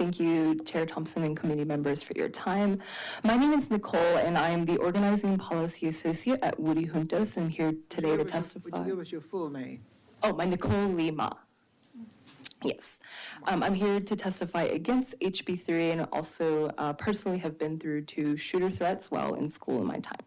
Thank you, Chair Thompson and committee members for your time. My name is Nicole, and I am the Organizing Policy Associate at Woori Juntos. I'm here today to testify. Would you give us your full name? Oh, my Nicole Lima. Yes. I'm here to testify against HB3 and also personally have been through 2 shooter threats while in school in my time.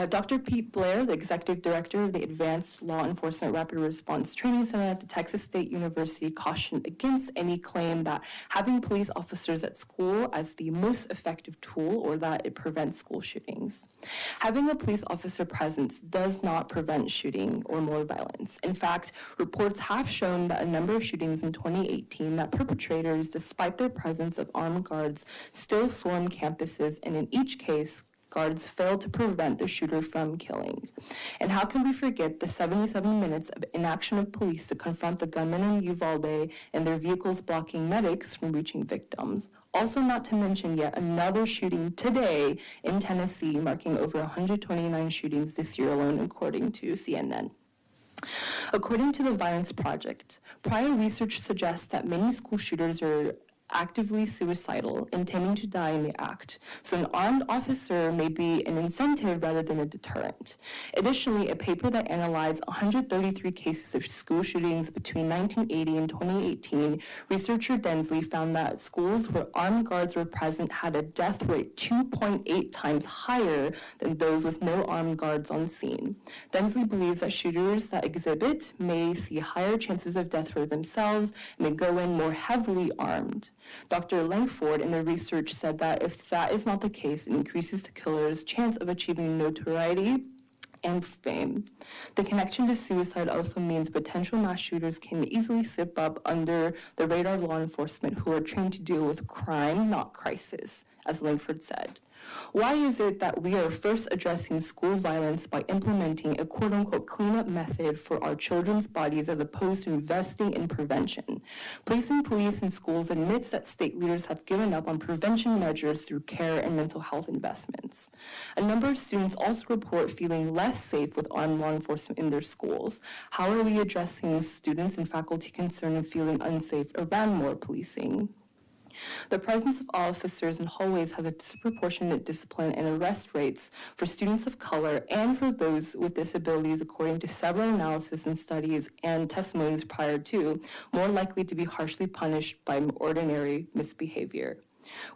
Dr. Pete Blair, the Executive Director of the Advanced Law Enforcement Rapid Response Training Center at the Texas State University, cautioned against any claim that having police officers at school as the most effective tool or that it prevents school shootings. Having a police officer presence does not prevent shooting or more violence. In fact, reports have shown that a number of shootings in 2018 that perpetrators, despite their presence of armed guards, still swarmed campuses, and in each case, guards failed to prevent the shooter from killing. And how can we forget the 77 minutes of inaction of police to confront the gunmen in Uvalde and their vehicles blocking medics from reaching victims? Also, not to mention yet another shooting today in Tennessee, marking over 129 shootings this year alone, according to CNN. According to the Violence Project, prior research suggests that many school shooters are actively suicidal, intending to die in the act. So an armed officer may be an incentive rather than a deterrent. Additionally, a paper that analyzed 133 cases of school shootings between 1980 and 2018, researcher Densley found that schools where armed guards were present had a death rate 2.8 times higher than those with no armed guards on scene. Densley believes that shooters that exhibit may see higher chances of death for themselves and may go in more heavily armed. Dr. Langford in the research said that if that is not the case, it increases the killer's chance of achieving notoriety and fame. The connection to suicide also means potential mass shooters can easily slip up under the radar of law enforcement who are trained to deal with crime, not crisis, as Langford said. Why is it that we are first addressing school violence by implementing a quote-unquote cleanup method for our children's bodies as opposed to investing in prevention? Placing police in schools admits that state leaders have given up on prevention measures through care and mental health investments. A number of students also report feeling less safe with armed law enforcement in their schools. How are we addressing students and faculty concerned and feeling unsafe around more policing? The presence of officers in hallways has a disproportionate discipline and arrest rates for students of color and for those with disabilities, according to several analyses and studies and testimonies prior to, more likely to be harshly punished by ordinary misbehavior.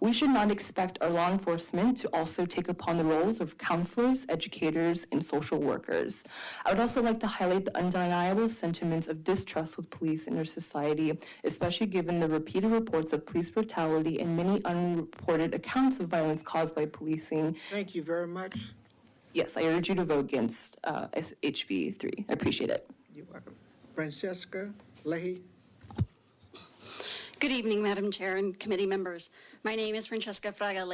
We should not expect our law enforcement to also take upon the roles of counselors, educators, and social workers. I would also like to highlight the undeniable sentiments of distrust with police in our society, especially given the repeated reports of police brutality and many unreported accounts of violence caused by policing. Thank you very much. Yes, I urge you to vote against HB3. I appreciate it. You're welcome. Francesca Leahy. Good evening, Madam Chair and committee members. My name is Francesca Fraga